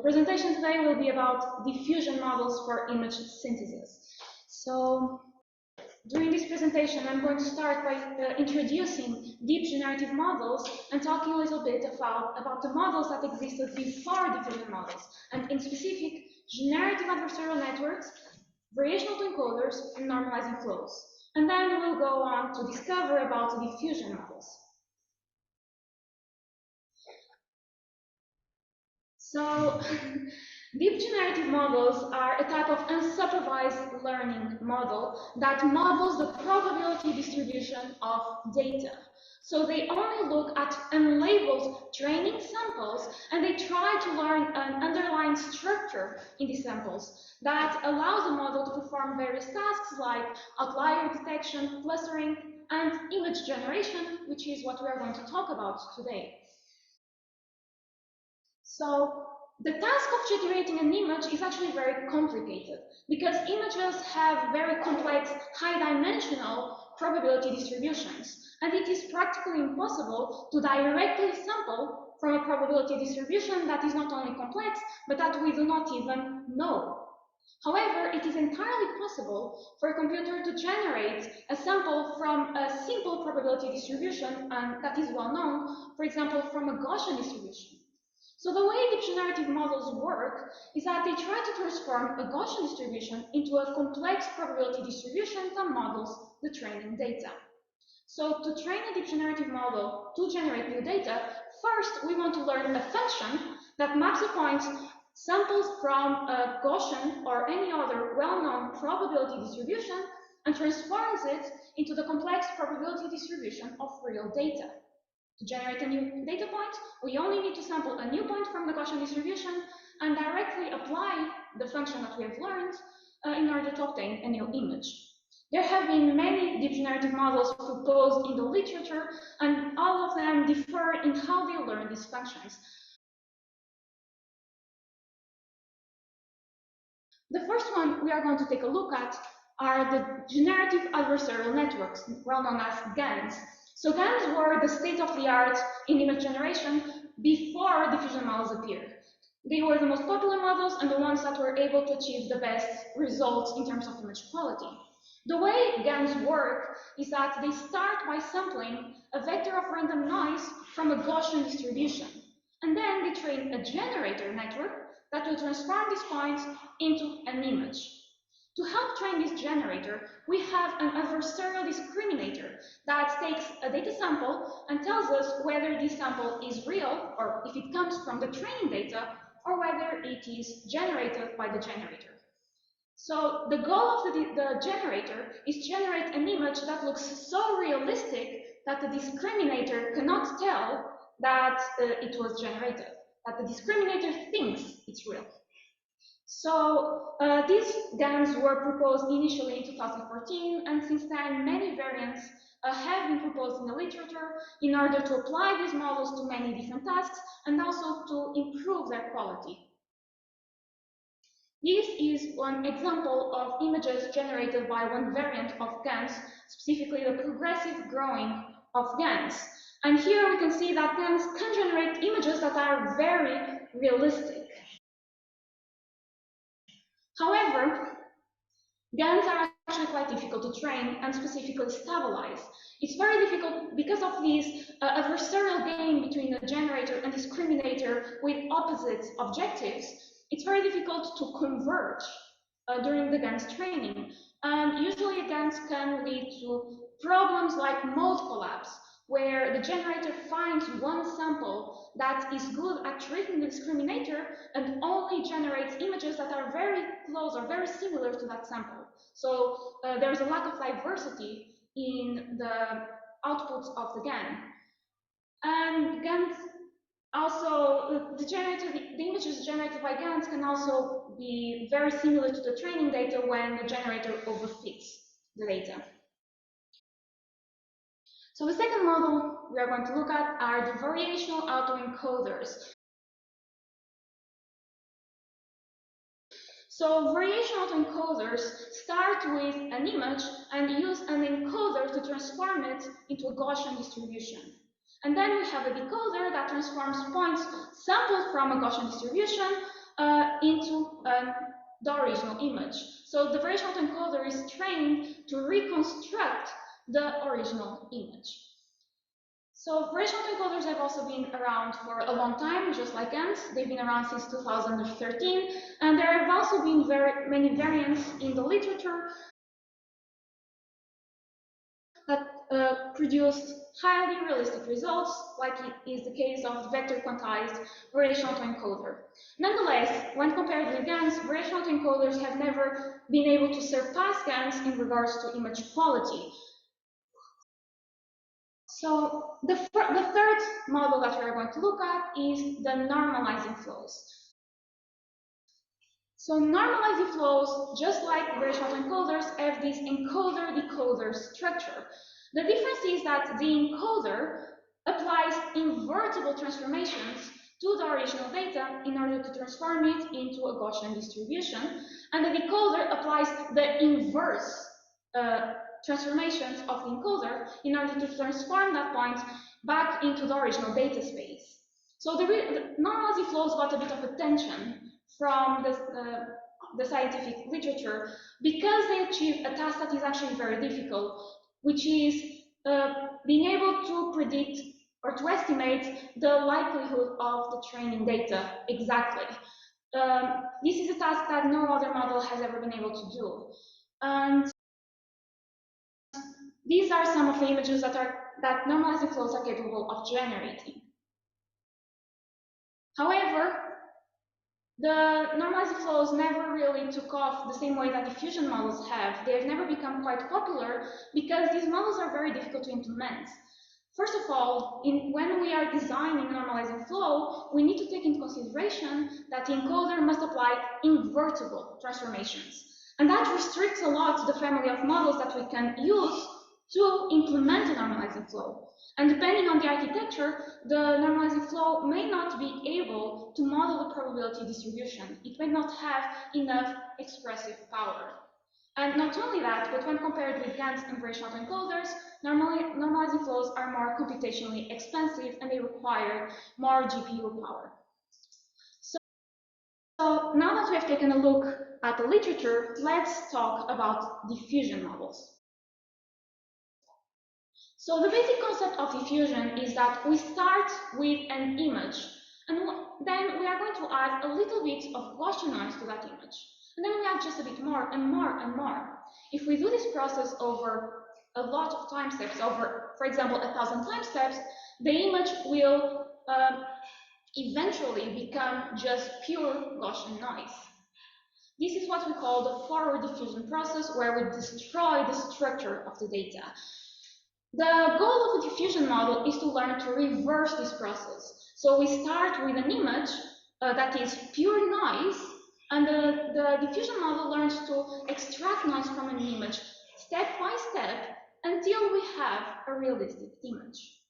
presentation today will be about diffusion models for image synthesis. So during this presentation, I'm going to start by introducing deep generative models and talking a little bit about the models that existed before diffusion models, and in specific, generative adversarial networks, variational autoencoders, and normalizing flows. And then we'll go on to discover about the diffusion models. So, deep generative models are a type of unsupervised learning model that models the probability distribution of data. So they only look at unlabeled training samples, and they try to learn an underlying structure in these samples that allows the model to perform various tasks like outlier detection, clustering, and image generation, which is what we are going to talk about today. So the task of generating an image is actually very complicated because images have very complex, high-dimensional probability distributions, and it is practically impossible to directly sample from a probability distribution that is not only complex, but that we do not even know. However, it is entirely possible for a computer to generate a sample from a simple probability distribution, and that is well known, for example, from a Gaussian distribution. So the way deep generative models work is that they try to transform a Gaussian distribution into a complex probability distribution that models the training data. So to train a deep generative model to generate new data, first we want to learn a function that maps a point samples from a Gaussian or any other well-known probability distribution and transforms it into the complex probability distribution of real data. To generate a new data point, we only need to sample a new point from the Gaussian distribution and directly apply the function that we have learned in order to obtain a new image. There have been many deep generative models proposed in the literature, and all of them differ in how they learn these functions. The first one we are going to take a look at are the generative adversarial networks, well known as GANs. So GANs were the state-of-the-art in image generation before diffusion models appeared. They were the most popular models and the ones that were able to achieve the best results in terms of image quality. The way GANs work is that they start by sampling a vector of random noise from a Gaussian distribution, and then they train a generator network that will transform these points into an image. To help train this generator, we have an adversarial discriminator that takes a data sample and tells us whether this sample is real, or if it comes from the training data, or whether it is generated by the generator. So the goal of the generator is to generate an image that looks so realistic that the discriminator cannot tell that it was generated, that the discriminator thinks it's real. So these GANs were proposed initially in 2014, and since then many variants have been proposed in the literature in order to apply these models to many different tasks and also to improve their quality. This is one example of images generated by one variant of GANs, specifically the progressive growing of GANs. And here we can see that GANs can generate images that are very realistic. However, GANs are actually quite difficult to train and specifically stabilize. It's very difficult because of this adversarial game between the generator and discriminator with opposite objectives. It's very difficult to converge during the GANs training. And usually GANs can lead to problems like mode collapse, where the generator finds one sample that is good at tricking the discriminator and only generates images that are very close or very similar to that sample. So there's a lack of diversity in the outputs of the GAN. And GANs also, the images generated by GANs can also be very similar to the training data when the generator overfits the data. So the second model we are going to look at are the variational autoencoders. So variational autoencoders start with an image and use an encoder to transform it into a Gaussian distribution. And then we have a decoder that transforms points sampled from a Gaussian distribution into the original image. So the variation autoencoder is trained to reconstruct the original image. So variation autoencoders have also been around for a long time, just like GANs. They've been around since 2013, and there have also been very many variants in the literature that produced highly realistic results, like it is the case of the vector quantized variation autoencoder. Nonetheless, when compared with GANs, variation autoencoders have never been able to surpass GANs in regards to image quality. So the third model that we are going to look at is the normalizing flows. So normalizing flows, just like variation autoencoders, have this encoder-decoder structure. The difference is that the encoder applies invertible transformations to the original data in order to transform it into a Gaussian distribution, and the decoder applies the inverse transformations of the encoder in order to transform that point back into the original data space. So the normalizing flows got a bit of attention from the scientific literature because they achieve a task that is actually very difficult, which is being able to predict or to estimate the likelihood of the training data exactly. This is a task that no other model has ever been able to do. And these are some of the images that normalizing flows are capable of generating. However, the normalizing flows never really took off the same way that diffusion models have. They have never become quite popular because these models are very difficult to implement. First of all, when we are designing a normalizing flow, we need to take into consideration that the encoder must apply invertible transformations. And that restricts a lot the family of models that we can use to implement a normalizing flow. And depending on the architecture, the normalizing flow may not be able to model the probability distribution. It may not have enough expressive power. And not only that, but when compared with GANs and variation autoencoders, normalizing flows are more computationally expensive and they require more GPU power. So now that we have taken a look at the literature, let's talk about diffusion models. So the basic concept of diffusion is that we start with an image, and then we are going to add a little bit of Gaussian noise to that image. And then we add just a bit more and more and more. If we do this process over a lot of time steps, over, for example, 1,000 time steps, the image will eventually become just pure Gaussian noise. This is what we call the forward diffusion process, where we destroy the structure of the data. The goal of a diffusion model is to learn to reverse this process. So we start with an image that is pure noise, and the diffusion model learns to extract noise from an image step by step until we have a realistic image.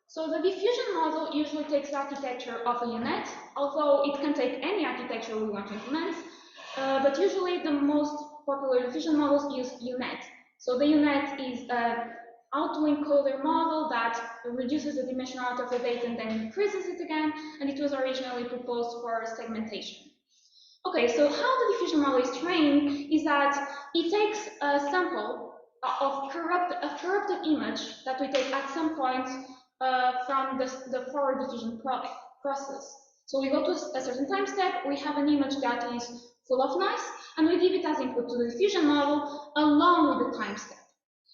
So the diffusion model usually takes the architecture of a UNet, although it can take any architecture we want to implement, but usually the most popular diffusion models use UNet. So the UNet is an autoencoder model that reduces the dimensionality of the data and then increases it again, and it was originally proposed for segmentation. Okay, so how the diffusion model is trained is that it takes a sample of a corrupted image that we take at some point from the forward diffusion process. So we go to a certain time step, we have an image that is full of noise, and we give it as input to the diffusion model along with the time step.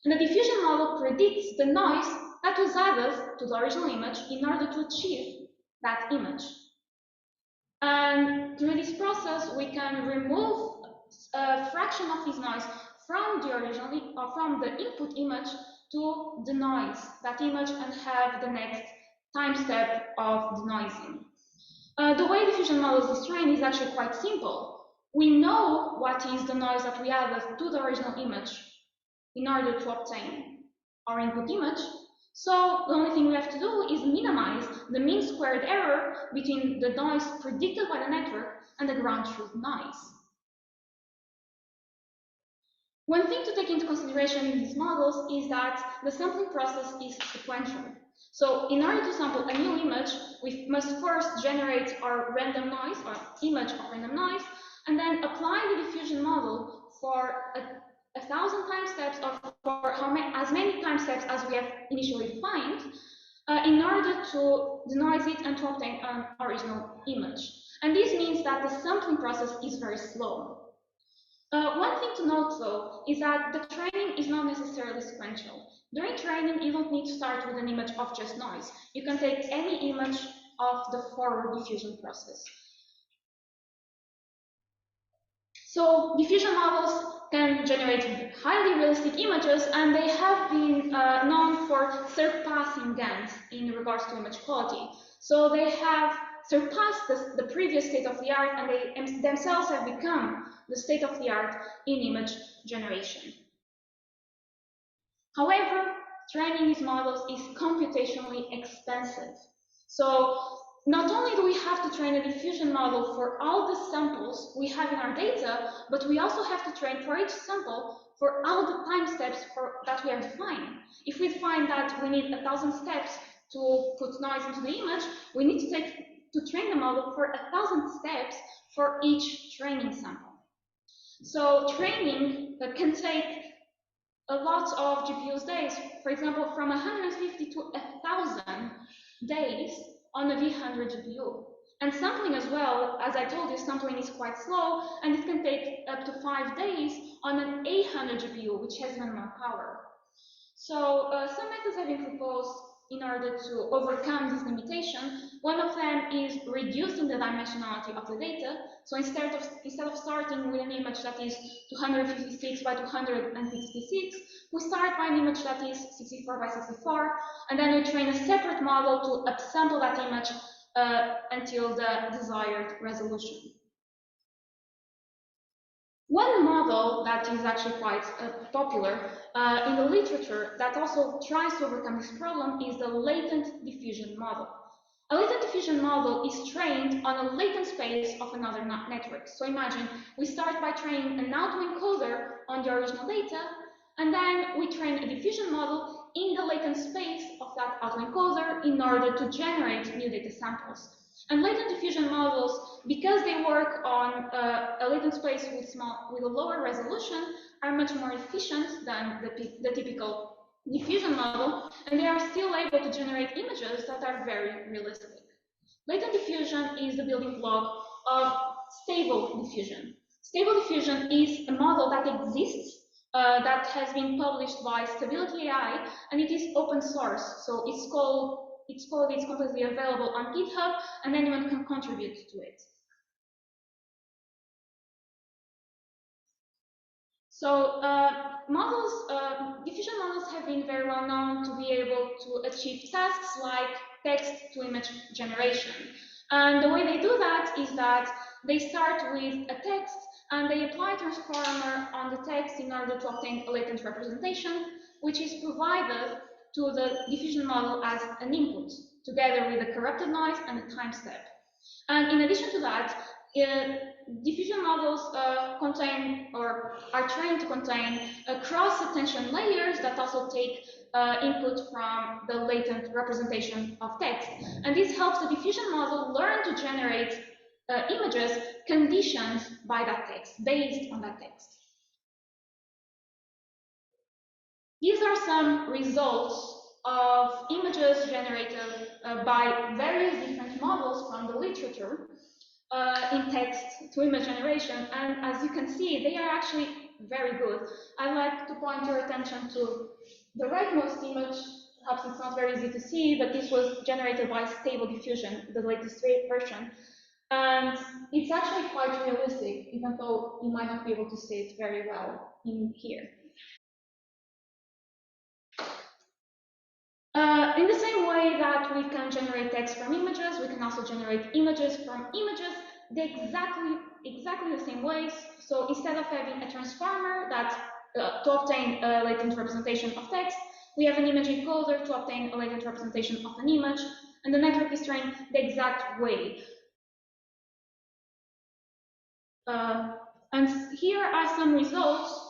And the diffusion model predicts the noise that was added to the original image in order to achieve that image. And through this process, we can remove a fraction of this noise from the original or from the input image to denoise that image and have the next time step of denoising. The way diffusion models is trained is actually quite simple. We know what is the noise that we added to the original image in order to obtain our input image. So the only thing we have to do is minimize the mean squared error between the noise predicted by the network and the ground truth noise. One thing to take into consideration in these models is that the sampling process is sequential. So in order to sample a new image, we must first generate our random noise, or image of random noise, and then apply the diffusion model for 1,000 time steps, or for as many time steps as we have initially defined, in order to denoise it and to obtain an original image. And this means that the sampling process is very slow. One thing to note, though, is that the training is not necessarily sequential. During training, you don't need to start with an image of just noise. You can take any image of the forward diffusion process. So diffusion models can generate highly realistic images, and they have been known for surpassing GANs in regards to image quality. So they have surpassed the previous state of the art, and they themselves have become the state of the art in image generation. However, training these models is computationally expensive. So not only do we have to train a diffusion model for all the samples we have in our data, but we also have to train for each sample for all the time steps that we are defining. If we find that we need 1,000 steps to put noise into the image, we need to train the model for 1,000 steps for each training sample. So training can take a lot of GPU's days, for example, from 150 to 1,000 days on a V100 GPU. And sampling as well, as I told you, sampling is quite slow, and it can take up to 5 days on an 800 GPU, which has even more power. So some methods have been proposed in order to overcome this limitation. One of them is reducing the dimensionality of the data. So instead of starting with an image that is 256 by 266, we start by an image that is 64 by 64, and then we train a separate model to upsample that image until the desired resolution. One model that is actually quite popular in the literature that also tries to overcome this problem is the latent diffusion model. A latent diffusion model is trained on a latent space of another network. So imagine we start by training an autoencoder on the original data, and then we train a diffusion model in the latent space of that autoencoder in order to generate new data samples. And latent diffusion models, because they work on a latent space with a lower resolution, are much more efficient than the typical diffusion model, and they are still able to generate images that are very realistic. Latent diffusion is the building block of stable diffusion. Stable diffusion is a model that exists, that has been published by Stability AI, and it is open source, so its code is completely available on GitHub, and anyone can contribute to it. So diffusion models have been very well known to be able to achieve tasks like text-to-image generation. And the way they do that is that they start with a text, and they apply a transformer on the text in order to obtain a latent representation, which is provided to the diffusion model as an input, together with the corrupted noise and the time step. And in addition to that, diffusion models contain, or are trained to contain, cross-attention layers that also take input from the latent representation of text. And this helps the diffusion model learn to generate images conditioned by that text, based on that text. These are some results of images generated by various different models from the literature in text-to-image generation. And as you can see, they are actually very good. I'd like to point your attention to the rightmost image. Perhaps it's not very easy to see, but this was generated by Stable Diffusion, the latest version. And it's actually quite realistic, even though you might not be able to see it very well in here. In the same way that we can generate text from images, we can also generate images from images exactly the same ways. So instead of having a transformer that to obtain a latent representation of text, we have an image encoder to obtain a latent representation of an image, and the network is trained the exact way. And here are some results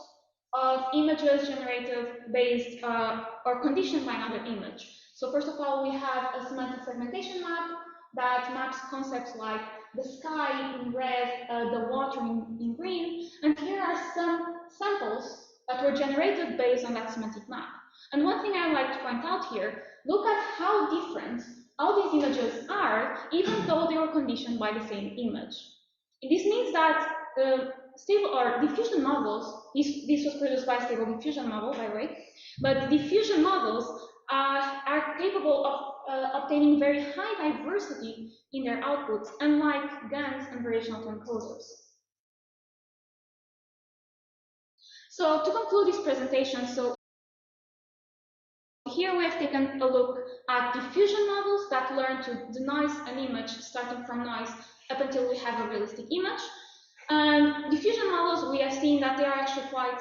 of images generated based or conditioned by another image. So first of all, we have a semantic segmentation map that maps concepts like the sky in red, the water in green, and here are some samples that were generated based on that semantic map. And one thing I like to point out here, look at how different all these images are, even though they were conditioned by the same image. This means that stable or diffusion models, this was produced by Stable Diffusion Model, by the way, but diffusion models are capable of obtaining very high diversity in their outputs, unlike GANs and variational encoders. So to conclude this presentation, so here we have taken a look at diffusion models that learn to denoise an image starting from noise up until we have a realistic image. And diffusion models, we have seen that they are actually quite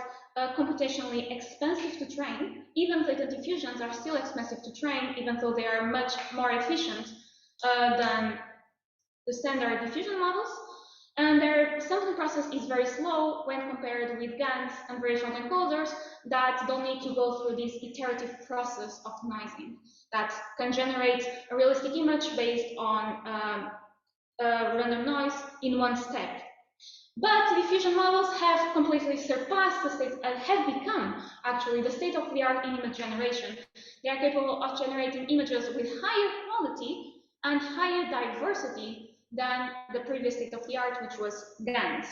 computationally expensive to train. Even latent diffusions are still expensive to train, even though they are much more efficient than the standard diffusion models. And their sampling process is very slow when compared with GANs and variational encoders that don't need to go through this iterative process of denoising that can generate a realistic image based on random noise in one step. But diffusion models have completely surpassed the state and have become actually the state of the art in image generation. They are capable of generating images with higher quality and higher diversity than the previous state of the art, which was GANs.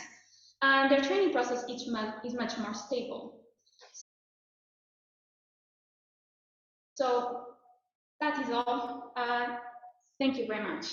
And their training process is much more stable. So that is all. Thank you very much.